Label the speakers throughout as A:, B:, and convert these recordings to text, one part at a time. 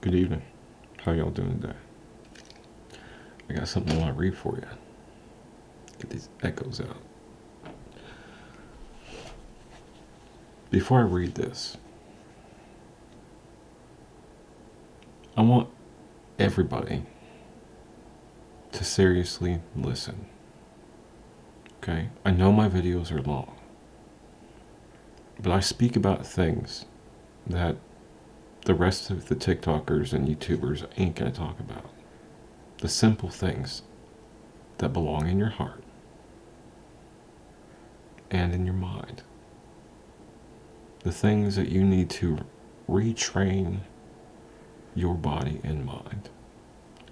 A: Good evening. How y'all doing today? I got something I want to read for you. Get these echoes out. Before I read this, I want everybody to seriously listen. Okay? I know my videos are long, but I speak about things that the rest of the TikTokers and YouTubers ain't gonna talk about. The simple things that belong in your heart and in your mind. The things that you need to retrain your body and mind.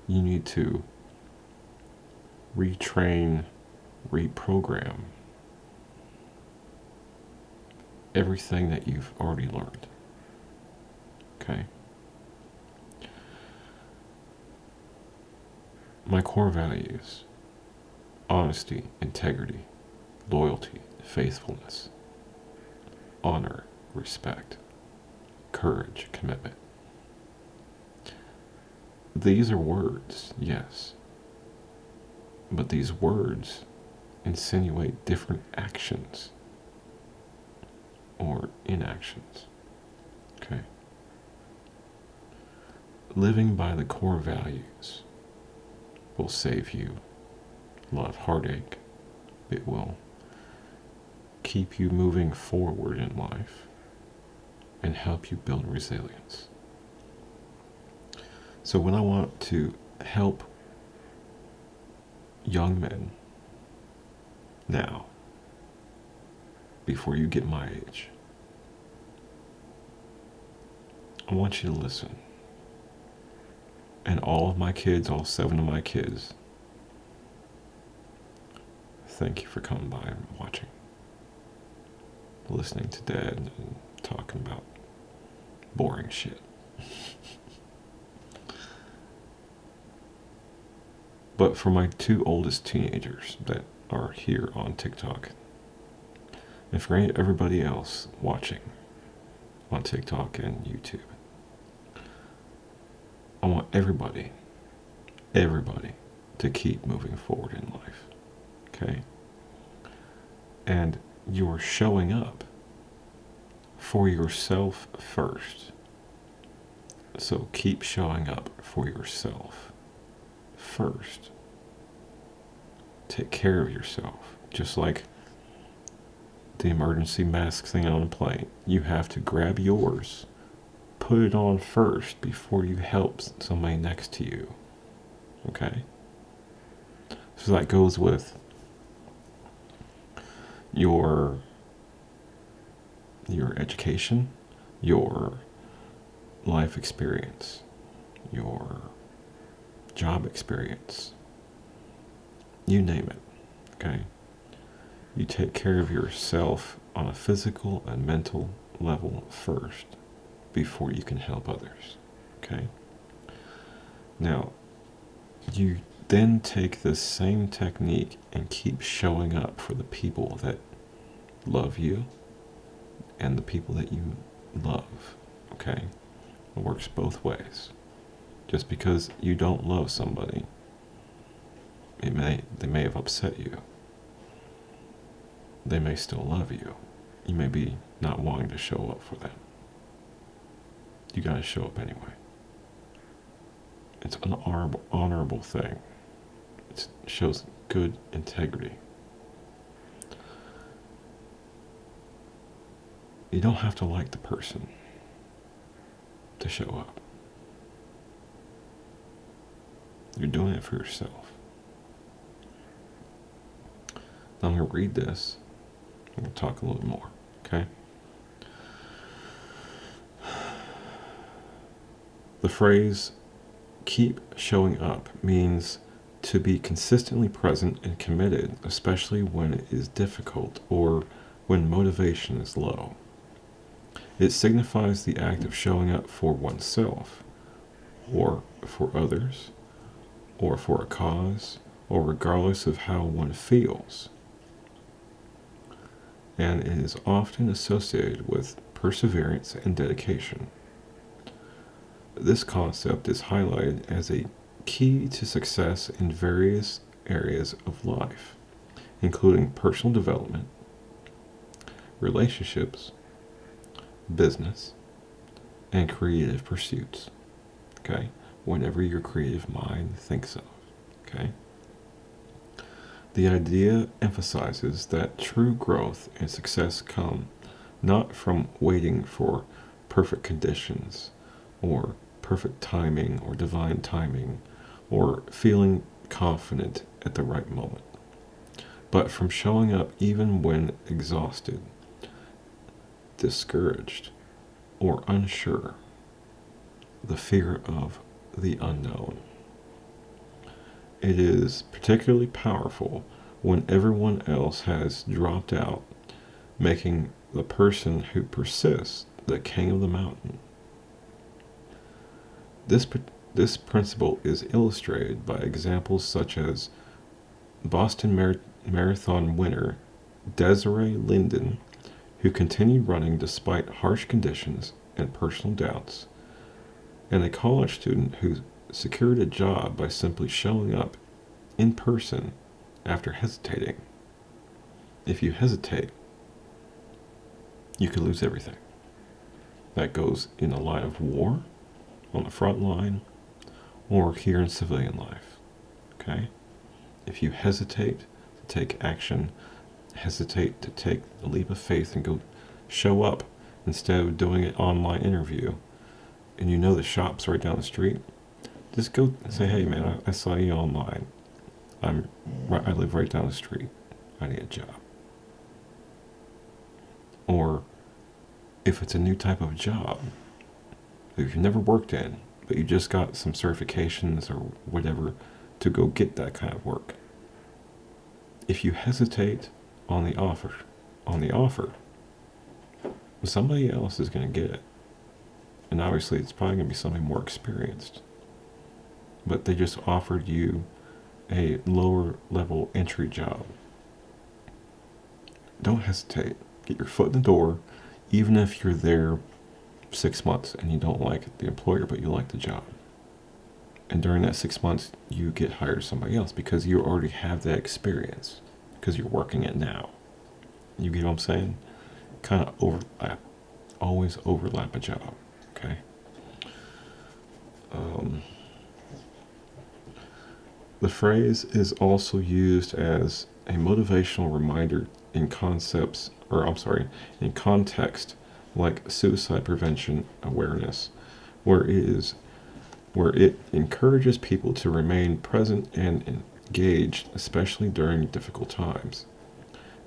A: You need to retrain, reprogram everything that you've already learned. Okay? My core values: honesty, integrity, loyalty, faithfulness, honor, respect, courage, commitment. These are words, yes, but these words insinuate different actions or inactions. Okay? Living by the core values will save you a lot of heartache. It will keep you moving forward in life and help you build resilience. So when I want to help young men now, before you get my age, I want you to listen. And all of my kids, all 7 of my kids, thank you for coming by and watching, listening to Dad and talking about boring shit. But for my 2 oldest teenagers that are here on TikTok, and for everybody else watching on TikTok and YouTube, I want everybody to keep moving forward in life. Okay? And you're showing up for yourself first. So keep showing up for yourself first. Take care of yourself. Just like the emergency mask thing on a plane. You have to grab yours, put it on first before you help somebody next to you. Okay? So that goes with your education, your life experience, your job experience, you name it. Okay? You take care of yourself on a physical and mental level first before you can help others. Okay? Now, you then take this same technique and keep showing up for the people that love you and the people that you love. Okay? It works both ways. Just because you don't love somebody, they may have upset you. They may still love you. You may be not wanting to show up for them. You gotta show up anyway. It's an honorable thing. It shows good integrity. You don't have to like the person to show up. You're doing it for yourself. Now I'm going to read this. I'm going to talk a little more, okay? The phrase, keep showing up, means to be consistently present and committed, especially when it is difficult or when motivation is low. It signifies the act of showing up for oneself, or for others, or for a cause, or regardless of how one feels. And it is often associated with perseverance and dedication. This concept is highlighted as a key to success in various areas of life, including personal development, relationships, business, and creative pursuits. Okay? Whatever your creative mind thinks of. Okay? The idea emphasizes that true growth and success come not from waiting for perfect conditions or perfect timing or divine timing or feeling confident at the right moment, but from showing up even when exhausted, discouraged, or unsure. The fear of the unknown. It is particularly powerful when everyone else has dropped out, making the person who persists the king of the mountain. This, this principle is illustrated by examples such as Boston Marathon winner Desiree Linden, who continued running despite harsh conditions and personal doubts, and a college student who secured a job by simply showing up in person after hesitating. If you hesitate, you could lose everything. That goes in a line of war, on the front line, or here in civilian life. Okay? If you hesitate to take action, hesitate to take a leap of faith and go show up instead of doing an online interview, and you know the shop's right down the street, just go and say, hey man, I saw you online. I live right down the street. I need a job. Or if it's a new type of job that you've never worked in, but you just got some certifications or whatever to go get that kind of work. If you hesitate on the offer, somebody else is going to get it. And obviously it's probably going to be somebody more experienced. But they just offered you a lower level entry job. Don't hesitate. Get your foot in the door, even if you're there 6 months and you don't like the employer, but you like the job. And during that 6 months, you get hired somebody else because you already have that experience because you're working it now. You get what I'm saying? Kind of overlap. Always overlap a job. Okay? The phrase is also used as a motivational reminder in in context like suicide prevention awareness, where it encourages people to remain present and engaged, especially during difficult times.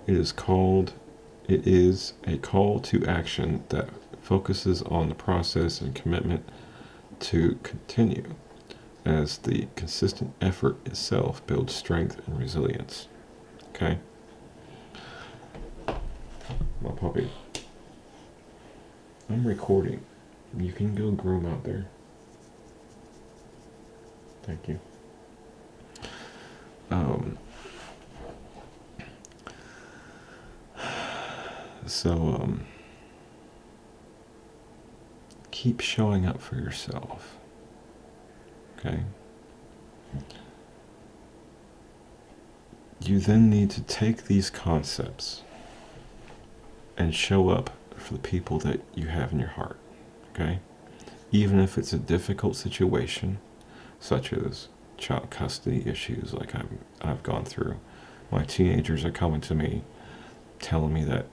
A: It is a call to action that focuses on the process and commitment to continue, as the consistent effort itself builds strength and resilience. Okay? My puppy. I'm recording. You can go groom out there. Thank you. Keep showing up for yourself. Okay? You then need to take these concepts and show up for the people that you have in your heart. Okay? Even if it's a difficult situation, such as child custody issues like I've gone through. My teenagers are coming to me telling me that,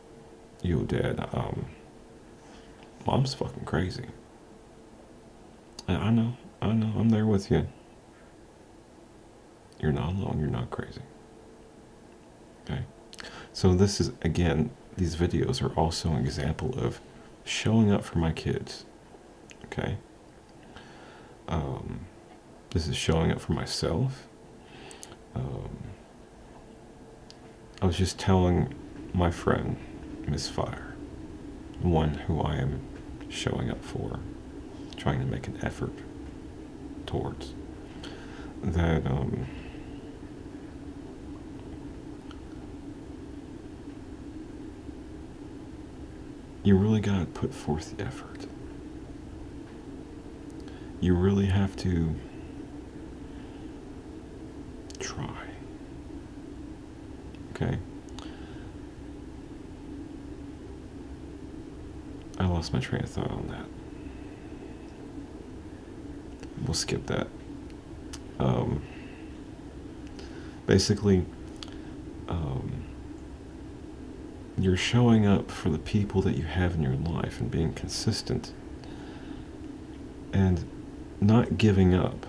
A: yo, Dad, Mom's fucking crazy. And I know, I'm there with you. You're not alone, you're not crazy. Okay? So this is, again, these videos are also an example of showing up for my kids. Okay? This is showing up for myself. I was just telling my friend, Miss Fire, one who I am showing up for, trying to make an effort towards, that you really got to put forth the effort. you really have to try. Okay? I lost my train of thought on that. We'll skip that. Um, basically, um, you're showing up for the people that you have in your life and being consistent and not giving up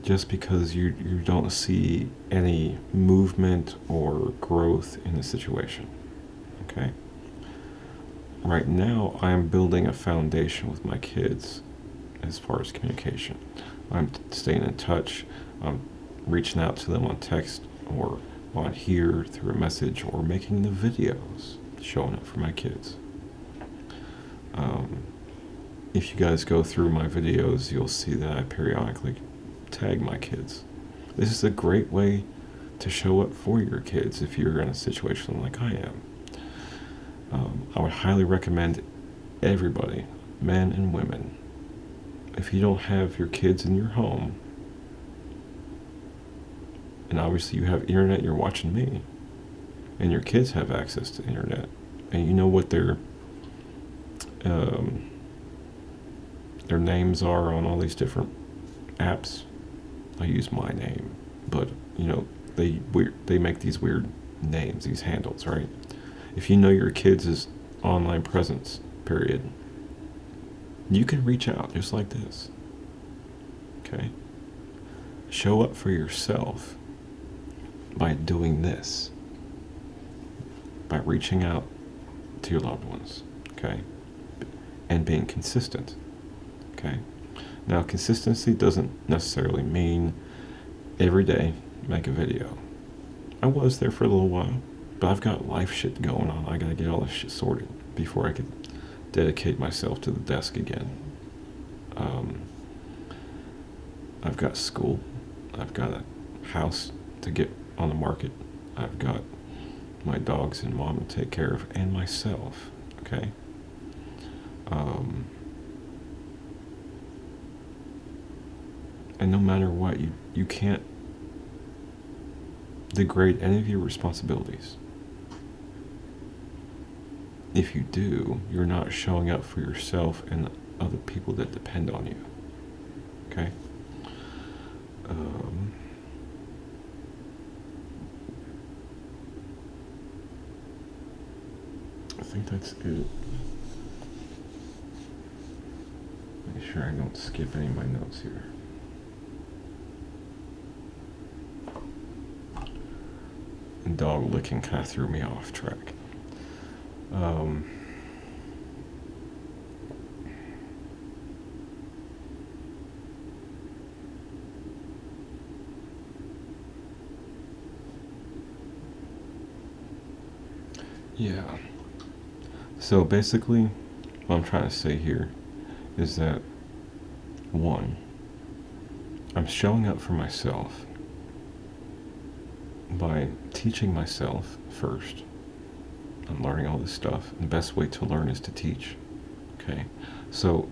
A: just because you don't see any movement or growth in the situation. Okay? Right now, I'm building a foundation with my kids as far as communication. I'm staying in touch. I'm reaching out to them on text or on here through a message or making the videos showing up for my kids. Um, if you guys go through my videos, you'll see that I periodically tag my kids. This is a great way to show up for your kids if you're in a situation like I am. I would highly recommend everybody, men and women, if you don't have your kids in your home, and obviously you have internet, you're watching me, and your kids have access to internet, and you know what um, their names are on all these different apps. I use my name, but they make these weird names, these handles, right? If you know your kids' online presence, period, you can reach out just like this. Okay? Show up for yourself by doing this, by reaching out to your loved ones, okay? And being consistent, okay? Now, consistency doesn't necessarily mean every day make a video. I was there for a little while, but I've got life shit going on. I gotta get all this shit sorted before I could dedicate myself to the desk again. I've got school. I've got a house to get on the market. I've got my dogs and mom to take care of, and myself. Okay. And no matter what, you can't degrade any of your responsibilities. If you do, you're not showing up for yourself and other people that depend on you. Okay? I think that's it. Make sure I don't skip any of my notes here. And dog licking kind of threw me off track. Yeah. So basically, what I'm trying to say here is that, one, I'm showing up for myself by teaching myself first. I'm learning all this stuff, and the best way to learn is to teach. Okay? So,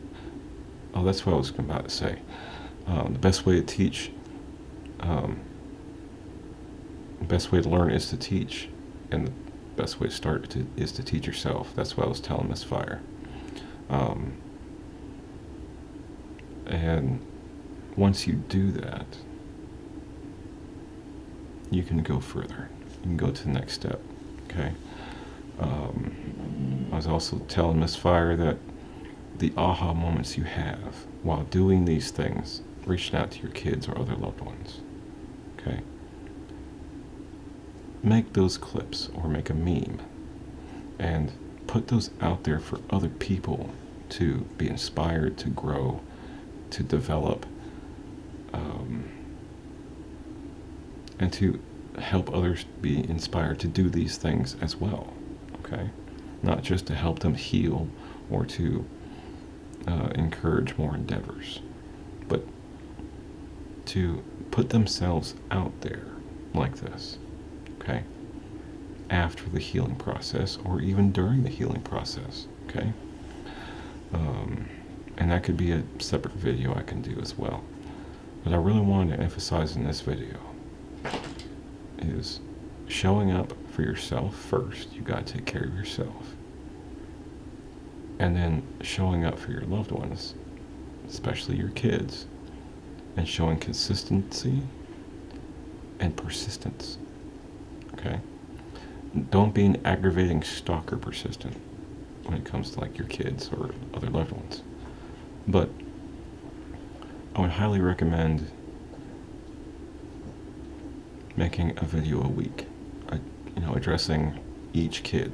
A: that's what I was about to say. The best way to teach, the best way to learn is to teach, and the best way to start is to teach yourself. That's what I was telling Miss Fire. And once you do that, you can go further. You can go to the next step. Okay. I was also telling Miss Fire that the aha moments you have while doing these things, reaching out to your kids or other loved ones, okay, make those clips or make a meme and put those out there for other people to be inspired, to grow, to develop, and to help others be inspired to do these things as well. Okay? Not just to help them heal or to encourage more endeavors, but to put themselves out there like this. Okay? After the healing process or even during the healing process. Okay? And that could be a separate video I can do as well. But I really wanted to emphasize in this video is showing up for yourself first. You got to take care of yourself. And then showing up for your loved ones, especially your kids, and showing consistency and persistence. Okay? Don't be an aggravating stalker persistent when it comes to like your kids or other loved ones. But I would highly recommend making a video a week, addressing each kid.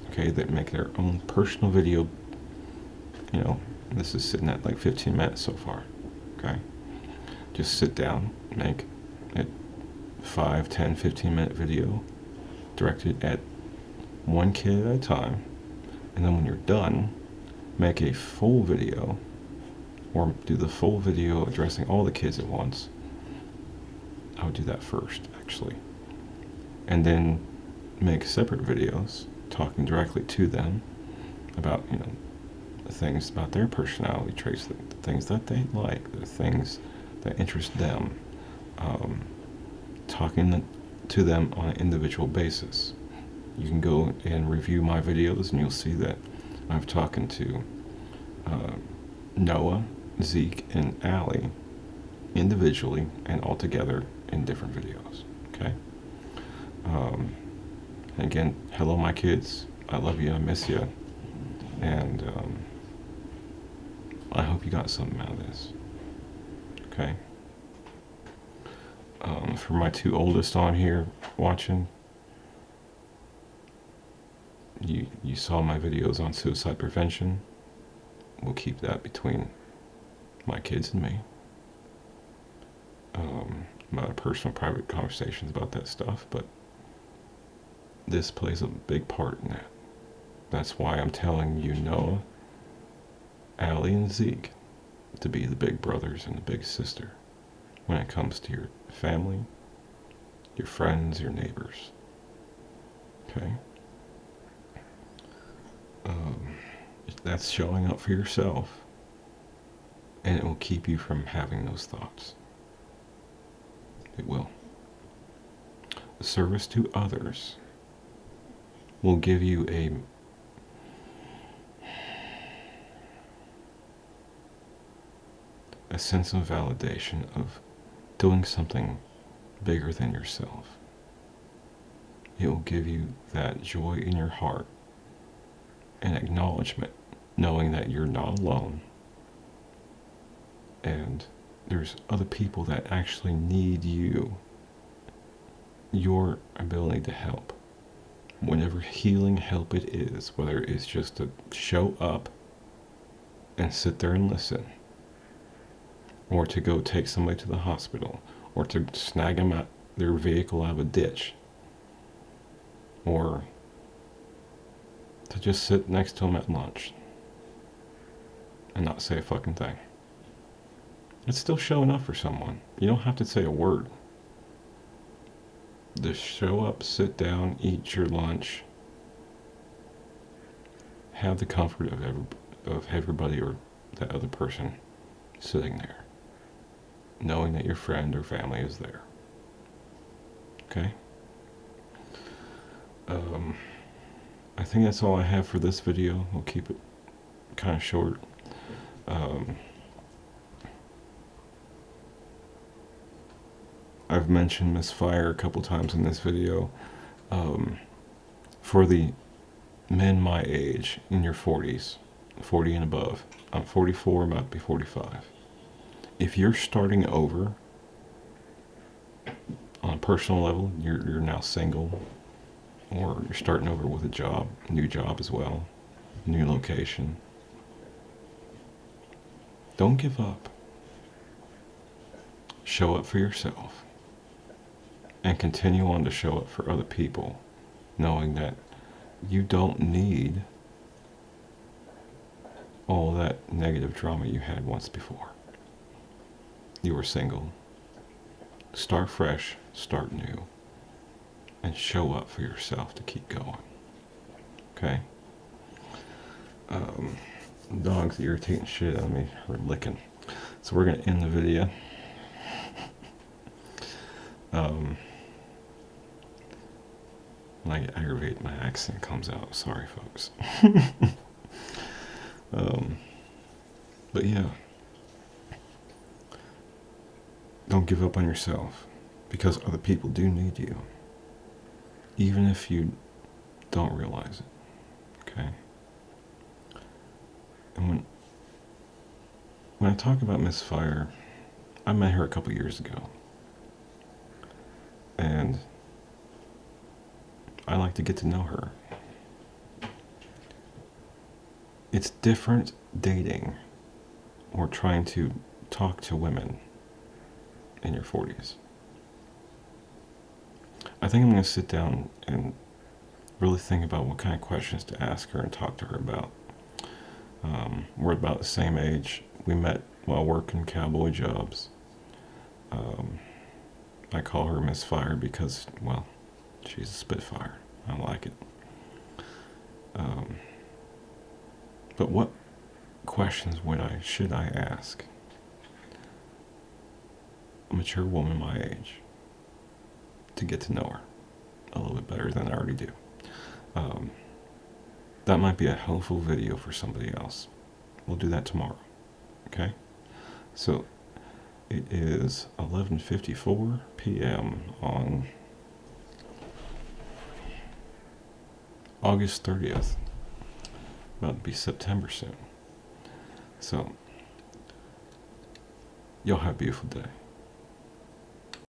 A: Okay, that make their own personal video. This is sitting at like 15 minutes so far. Okay, just sit down, make a 5, 10, 15-minute video directed at one kid at a time, and then when you're done, make a full video, or do the full video addressing all the kids at once. I would do that first, actually, and then make separate videos talking directly to them about the things about their personality traits, the things that they like, the things that interest them, talking to them on an individual basis. You can go and review my videos and you'll see that I'm talking to Noah, Zeke, and Allie individually and all together in different videos. Okay? Again, hello my kids. I love you, I miss you. And I hope you got something out of this. Okay? For my 2 oldest on here watching, you saw my videos on suicide prevention. We'll keep that between my kids and me. My personal private conversations about that stuff, but this plays a big part in that. That's why I'm telling you, Noah, Allie, and Zeke to be the big brothers and the big sister when it comes to your family, your friends, your neighbors. Okay? That's showing up for yourself, and it will keep you from having those thoughts. It will. Service to others will give you a sense of validation of doing something bigger than yourself. It will give you that joy in your heart and acknowledgement, knowing that you're not alone and there's other people that actually need you, your ability to help. Whatever healing help it is, whether it's just to show up and sit there and listen, or to go take somebody to the hospital, or to snag them out their vehicle out of a ditch, or to just sit next to them at lunch and not say a fucking thing. It's still showing up for someone. You don't have to say a word. Just show up, sit down, eat your lunch, have the comfort of everybody or that other person sitting there, knowing that your friend or family is there. Okay? I think that's all I have for this video. We'll keep it kind of short. I've mentioned misfire a couple times in this video. For the men my age, in your 40s, 40 and above, I'm 44, I'm about to be 45. If you're starting over on a personal level, you're now single, or you're starting over with a job, new job as well, new location, don't give up. Show up for yourself and continue on to show up for other people, knowing that you don't need all that negative drama you had once before. You were single. Start fresh, start new, and show up for yourself to keep going. Okay? Dogs irritating shit out of me or licking. So we're gonna end the video. When I get aggravated, my accent comes out. Sorry, folks. But yeah, don't give up on yourself, because other people do need you, even if you don't realize it. Okay. And when I talk about Miss Fire, I met her a couple years ago, and I like to get to know her. It's different dating or trying to talk to women in your 40s. I think I'm going to sit down and really think about what kind of questions to ask her and talk to her about. We're about the same age. We met while working cowboy jobs. I call her Miss Fire because, well, she's a Spitfire. I like it. But what questions should I ask a mature woman my age to get to know her a little bit better than I already do? That might be a helpful video for somebody else. We'll do that tomorrow. Okay? So it is 11:54 p.m. on August 30th. About to be September soon. So, y'all have a beautiful day.